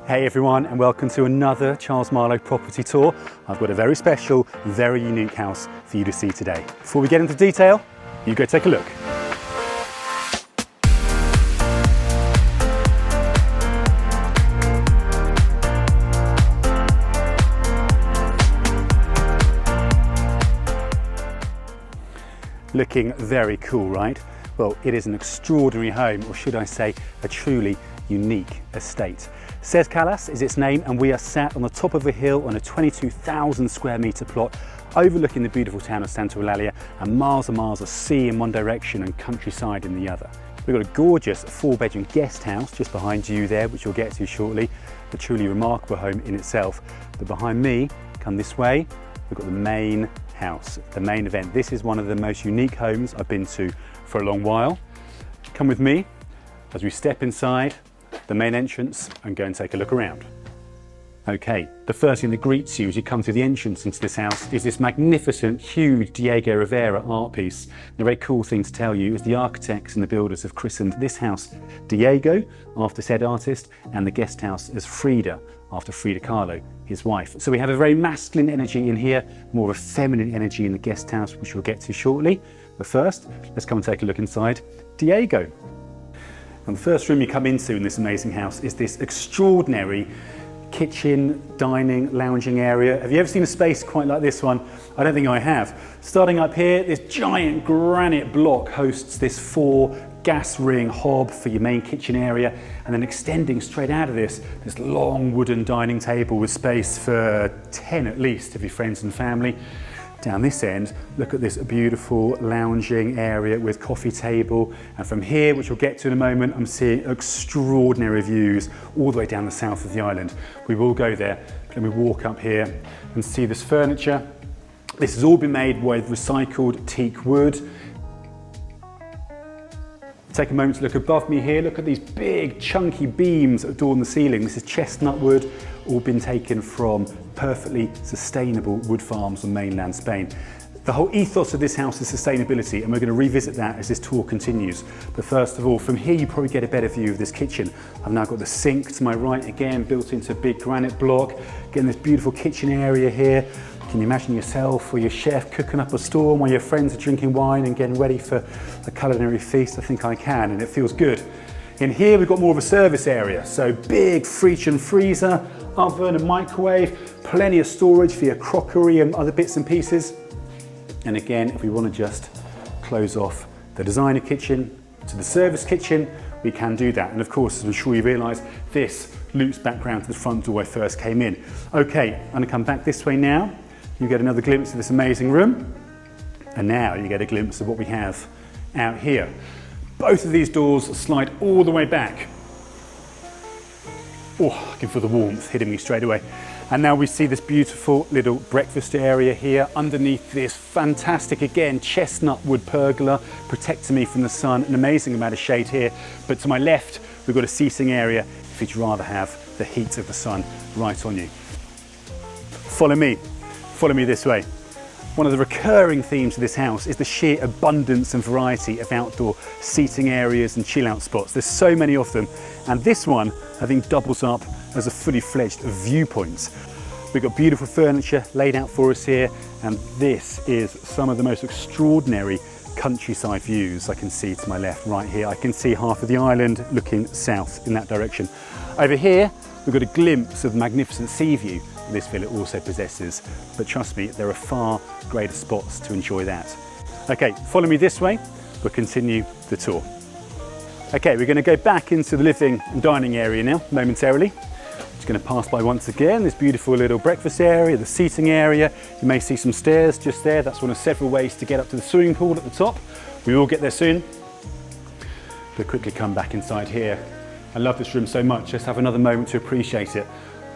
Hey everyone, and welcome to another Charles Marlowe property tour. I've got a very special, very unique house for you to see today. Before we get into detail, you go take a look. Looking very cool, right? Well, it is an extraordinary home, or should I say, a truly unique estate. Ses Calas is its name, and we are sat on the top of a hill on a 22,000 square metre plot overlooking the beautiful town of Santa Eulalia and miles of sea in one direction and countryside in the other. We've got a gorgeous 4-bedroom guest house just behind you there, which we'll get to shortly, a truly remarkable home in itself. But behind me, come this way, we've got the main house, the main event. This is one of the most unique homes I've been to for a long while. Come with me as we step inside the main entrance and go and take a look around. Okay, the first thing that greets you as you come through the entrance into this house is this magnificent, huge Diego Rivera art piece. The very cool thing to tell you is the architects and the builders have christened this house Diego, after said artist, and the guest house as Frida, after Frida Kahlo, his wife. So we have a very masculine energy in here, more of a feminine energy in the guest house, which we'll get to shortly. But first, let's come and take a look inside Diego. And the first room you come into in this amazing house is this extraordinary kitchen, dining, lounging area. Have you ever seen a space quite like this one? I don't think I have. Starting up here, this giant granite block hosts this 4 gas ring hob for your main kitchen area, and then extending straight out of this long wooden dining table with space for 10 at least of your friends and family. Down this end, look at this beautiful lounging area with coffee table, and from here, which we'll get to in a moment, I'm seeing extraordinary views all the way down the south of the island. We will go there, but let me walk up here and see this furniture. This has all been made with recycled teak wood. Take a moment to look above me here. Look at these big chunky beams that adorn the ceiling. This is chestnut wood, all been taken from perfectly sustainable wood farms on mainland Spain. The whole ethos of this house is sustainability, and we're going to revisit that as this tour continues. But first of all, from here you probably get a better view of this kitchen. I've now got the sink to my right, again built into a big granite block. Getting this beautiful kitchen area here. Can you imagine yourself or your chef cooking up a storm while your friends are drinking wine and getting ready for a culinary feast? I think I can, and it feels good. In here we've got more of a service area, so big fridge and freezer, oven and microwave, plenty of storage for your crockery and other bits and pieces. And again, if we want to just close off the designer kitchen to the service kitchen, we can do that. And of course, as I'm sure you realise, this loops back round to the front door I first came in. Okay, I'm going to come back this way now. You get another glimpse of this amazing room, and now you get a glimpse of what we have out here. Both of these doors slide all the way back. Oh, I can feel the warmth hitting me straight away. And now we see this beautiful little breakfast area here underneath this fantastic, again, chestnut wood pergola, protecting me from the sun, an amazing amount of shade here. But to my left, we've got a seating area if you'd rather have the heat of the sun right on you. Follow me this way. One of the recurring themes of this house is the sheer abundance and variety of outdoor seating areas and chill out spots. There's so many of them, and this one I think doubles up as a fully fledged viewpoint. We've got beautiful furniture laid out for us here, and this is some of the most extraordinary countryside views I can see to my left right here. I can see half of the island looking south in that direction. Over here we've got a glimpse of the magnificent sea view this villa also possesses, but trust me, there are far greater spots to enjoy that. Okay, follow me this way, we'll continue the tour. Okay, we're going to go back into the living and dining area now, momentarily. Just going to pass by once again this beautiful little breakfast area, the seating area. You may see some stairs just there. That's one of several ways to get up to the swimming pool at the top. We will get there soon. But quickly come back inside here. I love this room so much, let's have another moment to appreciate it.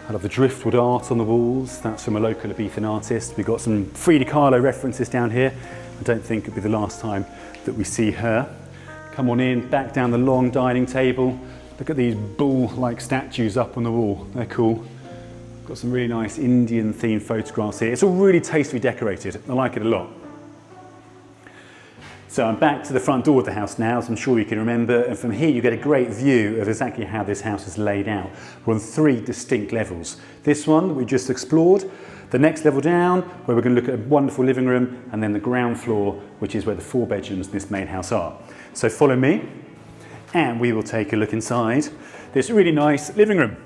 I love the driftwood art on the walls. That's from a local Ibizan artist. We've got some Frida Kahlo references down here. I don't think it'll be the last time that we see her. Come on in, back down the long dining table. Look at these bull-like statues up on the wall. They're cool. Got some really nice Indian themed photographs here. It's all really tastefully decorated. I like it a lot. So I'm back to the front door of the house now, as I'm sure you can remember, and from here you get a great view of exactly how this house is laid out. We're on 3 distinct levels. This one that we just explored, the next level down, where we're going to look at a wonderful living room, and then the ground floor, which is where the 4 bedrooms in this main house are. So follow me, and we will take a look inside this really nice living room.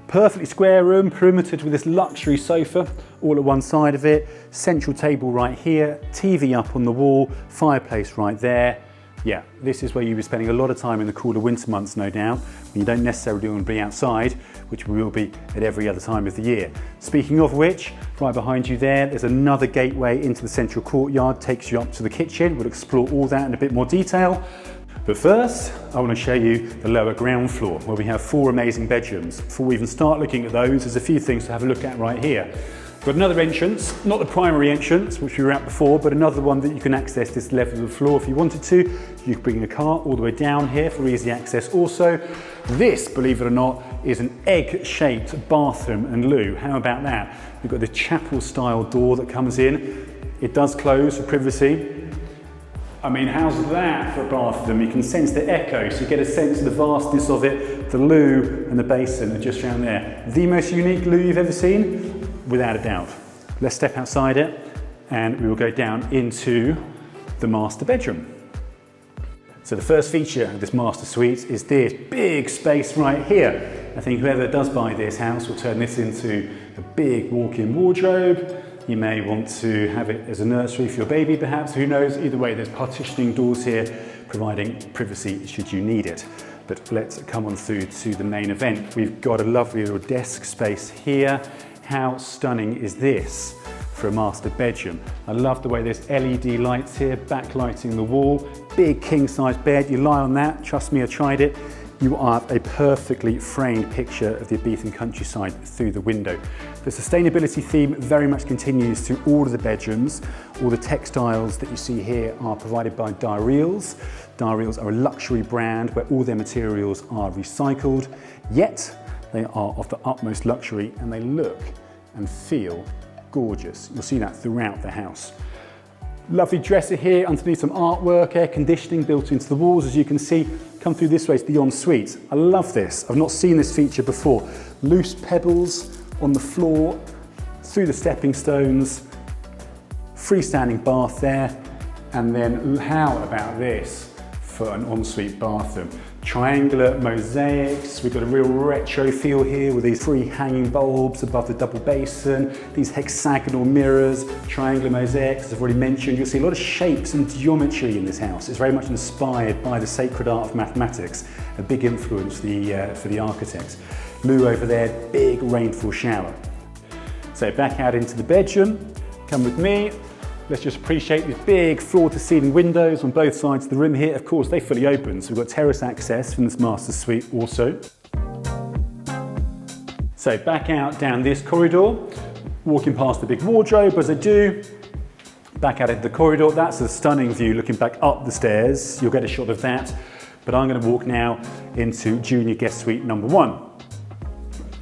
Perfectly square room, perimetered with this luxury sofa all at one side of it, central table right here, TV up on the wall, fireplace right there. Yeah, this is where you'll be spending a lot of time in the cooler winter months, no doubt, when you don't necessarily want to be outside, which we will be at every other time of the year. Speaking of which, right behind you there's another gateway into the central courtyard, takes you up to the kitchen. We'll explore all that in a bit more detail. But first, I want to show you the lower ground floor, where we have 4 amazing bedrooms. Before we even start looking at those, there's a few things to have a look at right here. We've got another entrance, not the primary entrance, which we were at before, but another one that you can access this level of the floor if you wanted to. You can bring your car all the way down here for easy access also. This, believe it or not, is an egg-shaped bathroom and loo. How about that? We've got the chapel-style door that comes in. It does close for privacy. I mean, how's that for a bathroom? You can sense the echo, so you get a sense of the vastness of it. The loo and the basin are just around there. The most unique loo you've ever seen? Without a doubt. Let's step outside it and we will go down into the master bedroom. So the first feature of this master suite is this big space right here. I think whoever does buy this house will turn this into a big walk-in wardrobe. You may want to have it as a nursery for your baby perhaps, who knows. Either way, there's partitioning doors here providing privacy should you need it. But let's come on through to the main event. We've got a lovely little desk space here. How stunning is this for a master bedroom? I love the way there's LED lights here, backlighting the wall. Big king-size bed, you lie on that, trust me, I tried it. You have a perfectly framed picture of the Ibizan countryside through the window. The sustainability theme very much continues through all of the bedrooms. All the textiles that you see here are provided by Direals. Direals are a luxury brand where all their materials are recycled, yet they are of the utmost luxury and they look and feel gorgeous. You'll see that throughout the house. Lovely dresser here, underneath some artwork, air conditioning built into the walls, as you can see. Come through this way to the ensuite. I love this. I've not seen this feature before. Loose pebbles on the floor, through the stepping stones, freestanding bath there, and then how about this for an ensuite bathroom? Triangular mosaics, we've got a real retro feel here with these 3 hanging bulbs above the double basin, these hexagonal mirrors, triangular mosaics, as I've already mentioned. You'll see a lot of shapes and geometry in this house. It's very much inspired by the sacred art of mathematics, a big influence for the architects. Loo over there, big rainfall shower. So back out into the bedroom, come with me. Let's just appreciate these big floor-to-ceiling windows on both sides of the room here. Of course, they fully open, so we've got terrace access from this master suite also. So back out down this corridor, walking past the big wardrobe as I do. Back out into the corridor, that's a stunning view looking back up the stairs. You'll get a shot of that. But I'm going to walk now into junior guest suite number 1.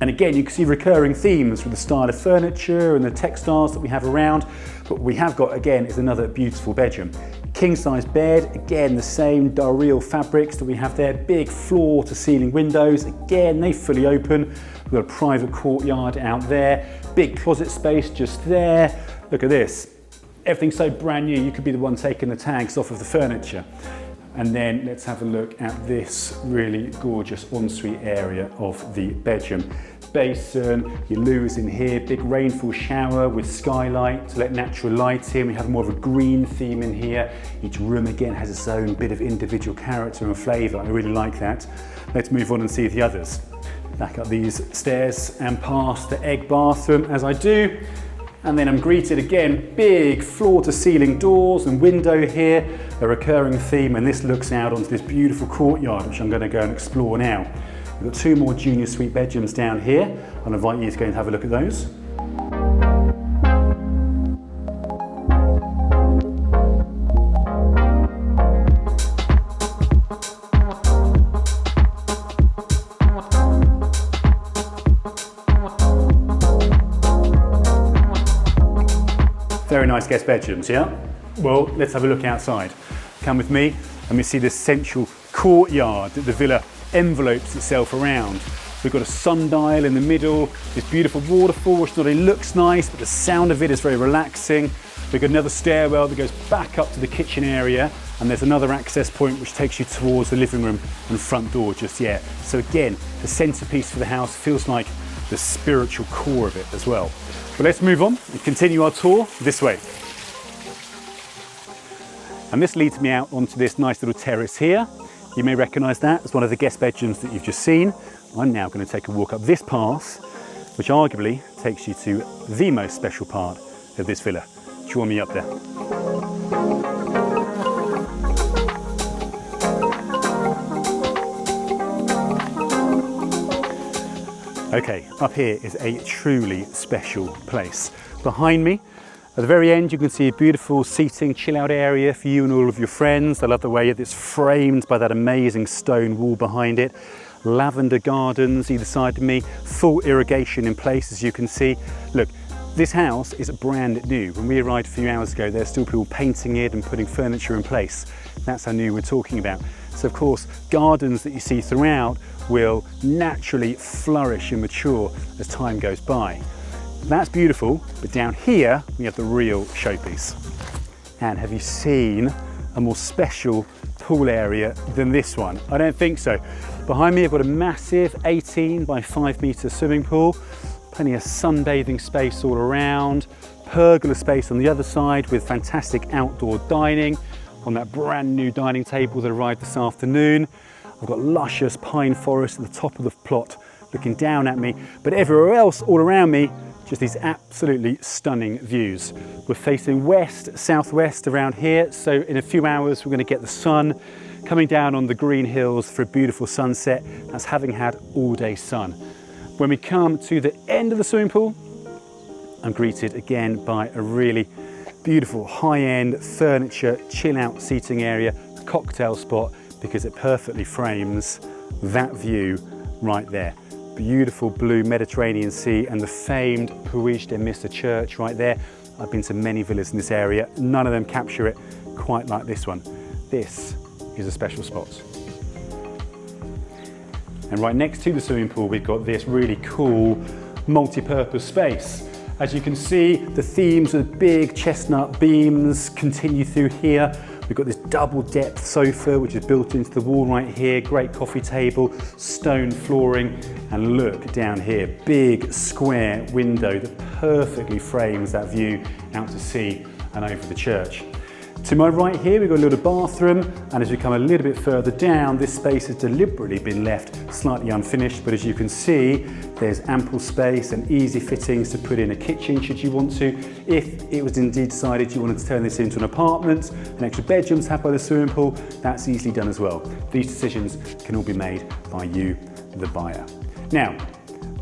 And again, you can see recurring themes with the style of furniture and the textiles that we have around. But what we have got, again, is another beautiful bedroom. King-size bed, again, the same Direal fabrics that we have there. Big floor-to-ceiling windows, again, they fully open. We've got a private courtyard out there. Big closet space just there. Look at this. Everything's so brand new, you could be the one taking the tags off of the furniture. And then let's have a look at this really gorgeous ensuite area of the bedroom. Basin, your loo is in here, big rainfall shower with skylight to let natural light in. We have more of a green theme in here. Each room again has its own bit of individual character and flavour. I really like that. Let's move on and see the others. Back up these stairs and past the egg bathroom as I do. And then I'm greeted again, big floor-to-ceiling doors and window here, a recurring theme, and this looks out onto this beautiful courtyard, which I'm going to go and explore now. We've got 2 more junior suite bedrooms down here. I'll invite you to go and have a look at those. Very nice guest bedrooms, yeah? Well, let's have a look outside. Come with me and we see this central courtyard that the villa envelopes itself around. We've got a sundial in the middle, this beautiful waterfall which not only looks nice, but the sound of it is very relaxing. We've got another stairwell that goes back up to the kitchen area, and there's another access point which takes you towards the living room and front door just here. So again, the centerpiece for the house feels like the spiritual core of it as well. But let's move on and continue our tour this way. And this leads me out onto this nice little terrace here. You may recognise that as one of the guest bedrooms that you've just seen. I'm now going to take a walk up this path, which arguably takes you to the most special part of this villa. Join me up there. Okay, up here is a truly special place. Behind me, at the very end, you can see a beautiful seating, chill out area for you and all of your friends. I love the way it's framed by that amazing stone wall behind it. Lavender gardens either side of me, full irrigation in place as you can see. Look, this house is brand new. When we arrived a few hours ago, there's still people painting it and putting furniture in place. That's how new we're talking about. So of course, gardens that you see throughout will naturally flourish and mature as time goes by. That's beautiful, but down here we have the real showpiece. And have you seen a more special pool area than this one? I don't think so. Behind me I've got a massive 18 by 5 metre swimming pool, plenty of sunbathing space all around, pergola space on the other side with fantastic outdoor dining on that brand new dining table that arrived this afternoon. I've got luscious pine forest at the top of the plot looking down at me, but everywhere else all around me, just these absolutely stunning views. We're facing west, southwest around here, so in a few hours we're going to get the sun coming down on the green hills for a beautiful sunset. That's having had all day sun. When we come to the end of the swimming pool, I'm greeted again by a really beautiful high-end furniture, chill-out seating area, cocktail spot, because it perfectly frames that view right there. Beautiful blue Mediterranean Sea and the famed Puig de Missa Church right there. I've been to many villas in this area. None of them capture it quite like this one. This is a special spot. And right next to the swimming pool, we've got this really cool multi-purpose space. As you can see, the themes of big chestnut beams continue through here. We've got this double depth sofa, which is built into the wall right here, great coffee table, stone flooring, and look down here, big square window that perfectly frames that view out to sea and over the church. To my right here, we've got a little bathroom, and as we come a little bit further down, this space has deliberately been left slightly unfinished, but as you can see, there's ample space and easy fittings to put in a kitchen should you want to. If it was indeed decided you wanted to turn this into an apartment, an extra bedroom to have by the swimming pool, that's easily done as well. These decisions can all be made by you, the buyer. Now,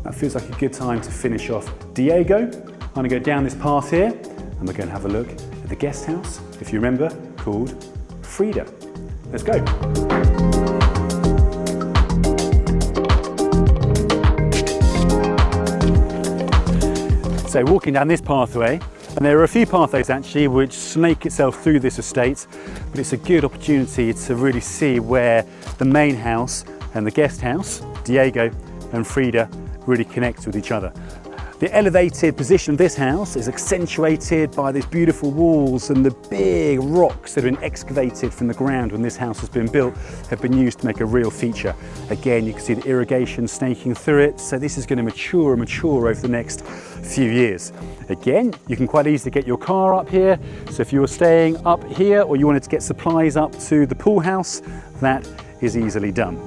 that feels like a good time to finish off Diego. I'm going to go down this path here, and we're going to have a look at the guest house, if you remember, called Frida. Let's go. So walking down this pathway, and there are a few pathways actually which snake itself through this estate, but it's a good opportunity to really see where the main house and the guest house, Diego and Frida, really connect with each other. The elevated position of this house is accentuated by these beautiful walls, and the big rocks that have been excavated from the ground when this house has been built have been used to make a real feature. Again, you can see the irrigation snaking through it, so this is going to mature and mature over the next few years. Again, you can quite easily get your car up here, so if you were staying up here or you wanted to get supplies up to the pool house, that is easily done.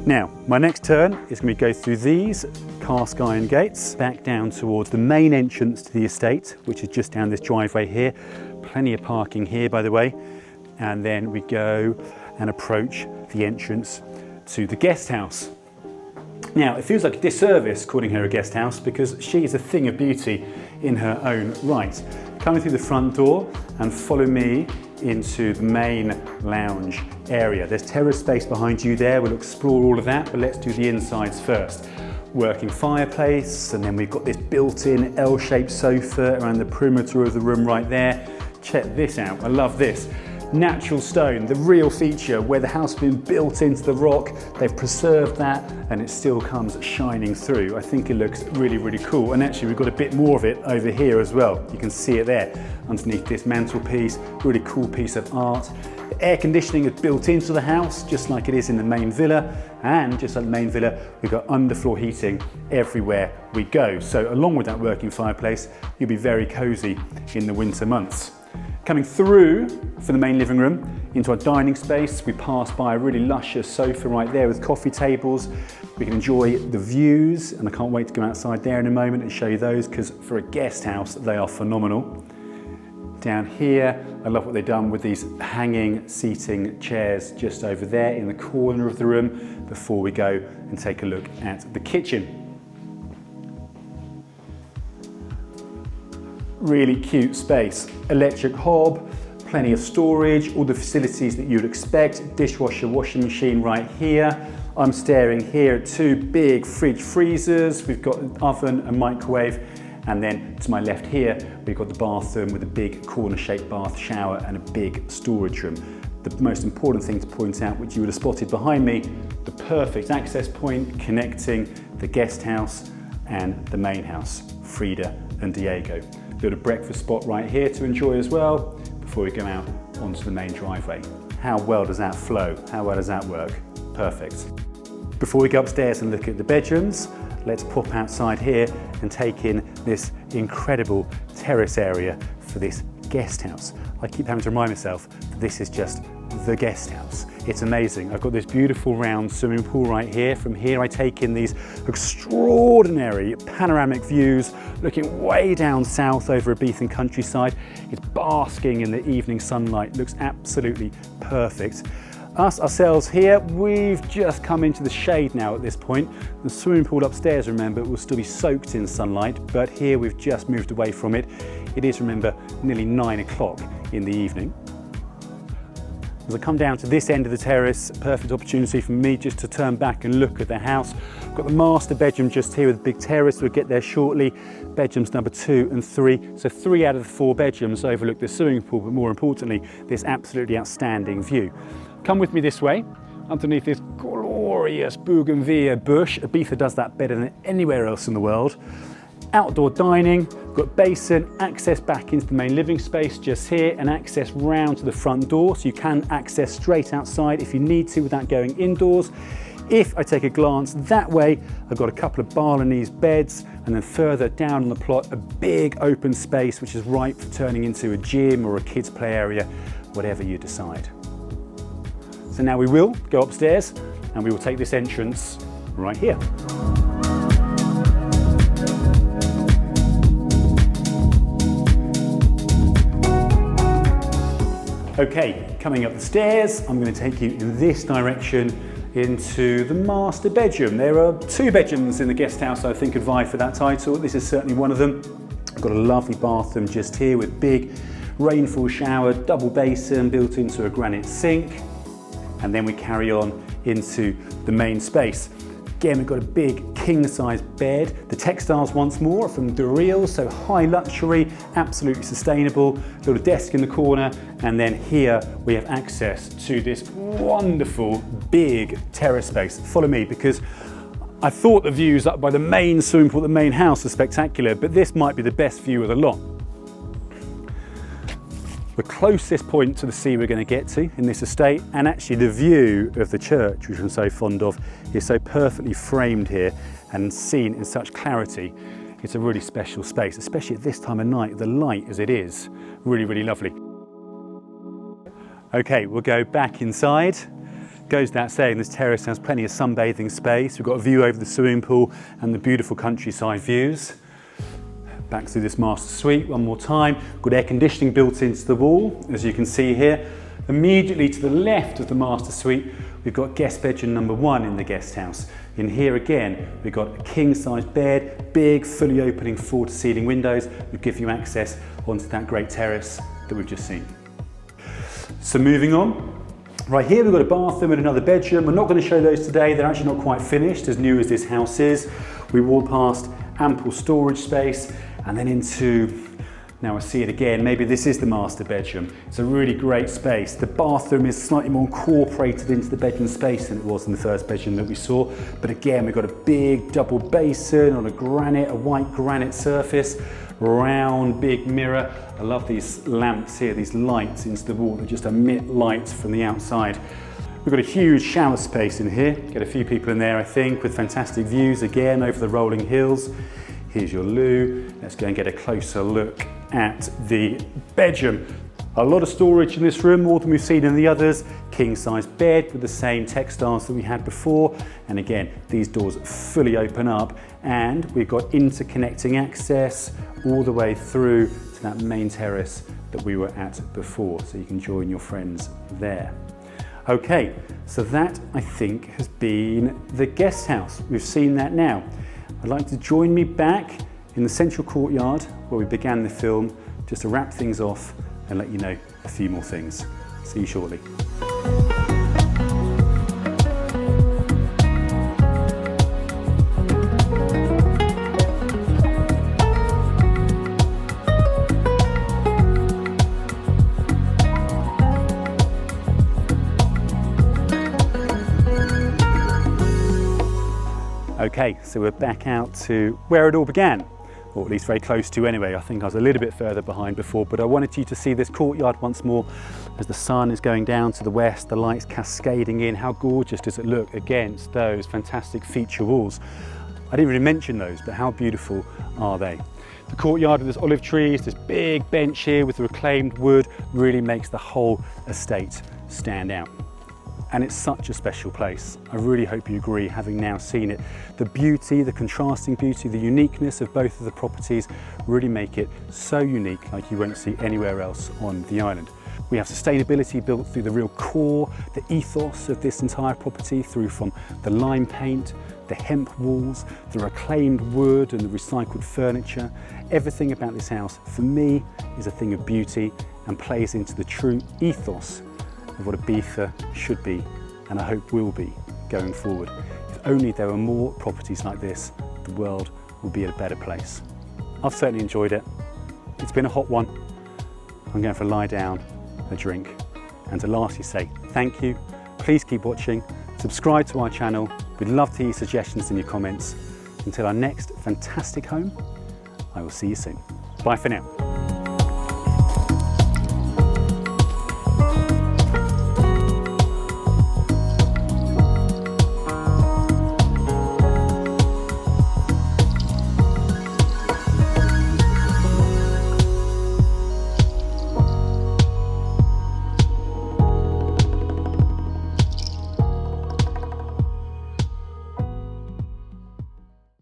Now, my next turn is going to go through these cast iron gates back down towards the main entrance to the estate, which is just down this driveway here. Plenty of parking here, by the way. And then we go and approach the entrance to the guest house. Now, it feels like a disservice calling her a guest house because she is a thing of beauty in her own right. Coming through the front door and follow me into the main lounge area. There's terrace space behind you there. We'll explore all of that, but let's do the insides first. Working fireplace, and then we've got this built-in L-shaped sofa around the perimeter of the room right there. Check this out, I love this. Natural stone, the real feature, where the house has been built into the rock. They've preserved that and it still comes shining through. I think it looks really, really cool. And actually we've got a bit more of it over here as well. You can see it there underneath this mantelpiece. Really cool piece of art. The air conditioning is built into the house, just like it is in the main villa. And just like the main villa, we've got underfloor heating everywhere we go. So along with that working fireplace, you'll be very cozy in the winter months. Coming through for the main living room into our dining space, we pass by a really luscious sofa right there with coffee tables. We can enjoy the views, and I can't wait to go outside there in a moment and show you those, because for a guest house, they are phenomenal. Down here, I love what they've done with these hanging seating chairs just over there in the corner of the room before we go and take a look at the kitchen. Really cute space, electric hob, plenty of storage, all the facilities that you'd expect, dishwasher, washing machine right here. I'm staring here at two big fridge freezers. We've got an oven, a microwave, and then to my left here, we've got the bathroom with a big corner-shaped bath shower and a big storage room. The most important thing to point out, which you would have spotted behind me, the perfect access point connecting the guest house and the main house, Frida and Diego. Got a breakfast spot right here to enjoy as well before we go out onto the main driveway. How well does that flow? How well does that work? Perfect. Before we go upstairs and look at the bedrooms, let's pop outside here and take in this incredible terrace area for this guest house. I keep having to remind myself that this is just the guest house. It's amazing. I've got this beautiful round swimming pool right here. From here I take in these extraordinary panoramic views looking way down south over Ibiza countryside. It's basking in the evening sunlight, looks absolutely perfect. Ourselves here, we've just come into the shade now at this point. The swimming pool upstairs, remember, will still be soaked in sunlight, but here we've just moved away from it. It is, remember, nearly 9 o'clock in the evening. As I come down to this end of the terrace, perfect opportunity for me just to turn back and look at the house. I've got the master bedroom just here with a big terrace. We'll get there shortly. Bedrooms number 2 and 3. So 3 out of the 4 bedrooms overlook the swimming pool, but more importantly, this absolutely outstanding view. Come with me this way, underneath this glorious bougainvillea bush. Ibiza does that better than anywhere else in the world. Outdoor dining, we've got basin, access back into the main living space just here, and access round to the front door, so you can access straight outside if you need to without going indoors. If I take a glance that way, I've got a couple of Balinese beds, and then further down on the plot, a big open space which is ripe for turning into a gym or a kids' play area, whatever you decide. So now we will go upstairs and we will take this entrance right here. Okay, coming up the stairs, I'm going to take you in this direction into the master bedroom. There are 2 bedrooms in the guest house I think could vie for that title. This is certainly one of them. I've got a lovely bathroom just here with big rainfall shower, double basin built into a granite sink. And then we carry on into the main space. Again, we've got a big king-size bed. The textiles once more are from Dureel, so high luxury, absolutely sustainable. Little desk in the corner, and then here we have access to this wonderful big terrace space. Follow me, because I thought the views up by the main swimming pool, the main house, are spectacular, but this might be the best view of the lot. The closest point to the sea we're going to get to in this estate, and actually the view of the church, which I'm so fond of, is so perfectly framed here and seen in such clarity. It's a really special space, especially at this time of night, the light as it is, really, really lovely. Okay, we'll go back inside. Goes without saying, this terrace has plenty of sunbathing space. We've got a view over the swimming pool and the beautiful countryside views. Back through this master suite one more time. Got air conditioning built into the wall, as you can see here. Immediately to the left of the master suite, we've got guest bedroom number 1 in the guest house. In here again, we've got a king-size bed, big, fully opening floor-to-ceiling windows, which give you access onto that great terrace that we've just seen. So moving on, right here we've got a bathroom and another bedroom. We're not going to show those today, they're actually not quite finished, as new as this house is. We walk past ample storage space and then into Now I see it again, maybe this is the master bedroom. It's a really great space. The bathroom is slightly more incorporated into the bedroom space than it was in the first bedroom that we saw. But again, we've got a big double basin on a white granite surface, round big mirror. I love these lamps here, these lights into the wall that just emit lights from the outside. We've got a huge shower space in here. Get a few people in there, I think, with fantastic views again over the rolling hills. Here's your loo. Let's go and get a closer look at the bedroom. A lot of storage in this room, more than we've seen in the others. King size bed with the same textiles that we had before. And again, these doors fully open up, and we've got interconnecting access all the way through to that main terrace that we were at before. So you can join your friends there. Okay, so that I think has been the guest house. We've seen that now. I'd like to join me back in the central courtyard where we began the film, just to wrap things off and let you know a few more things. See you shortly. Okay, so we're back out to where it all began, or at least very close to anyway. I think I was a little bit further behind before, but I wanted you to see this courtyard once more as the sun is going down to the west, the lights cascading in. How gorgeous does it look against those fantastic feature walls? I didn't really mention those, but how beautiful are they? The courtyard with this olive trees, this big bench here with the reclaimed wood really makes the whole estate stand out. And it's such a special place. I really hope you agree, having now seen it. The beauty, the contrasting beauty, the uniqueness of both of the properties really make it so unique, like you won't see anywhere else on the island. We have sustainability built through the real core, the ethos of this entire property, through from the lime paint, the hemp walls, the reclaimed wood and the recycled furniture. Everything about this house, for me, is a thing of beauty and plays into the true ethos of what Ibiza should be, and I hope will be going forward. If only there were more properties like this, the world would be a better place. I've certainly enjoyed it. It's been a hot one. I'm going for a lie down, a drink, and to lastly say thank you. Please keep watching, subscribe to our channel. We'd love to hear your suggestions in your comments. Until our next fantastic home, I will see you soon. Bye for now.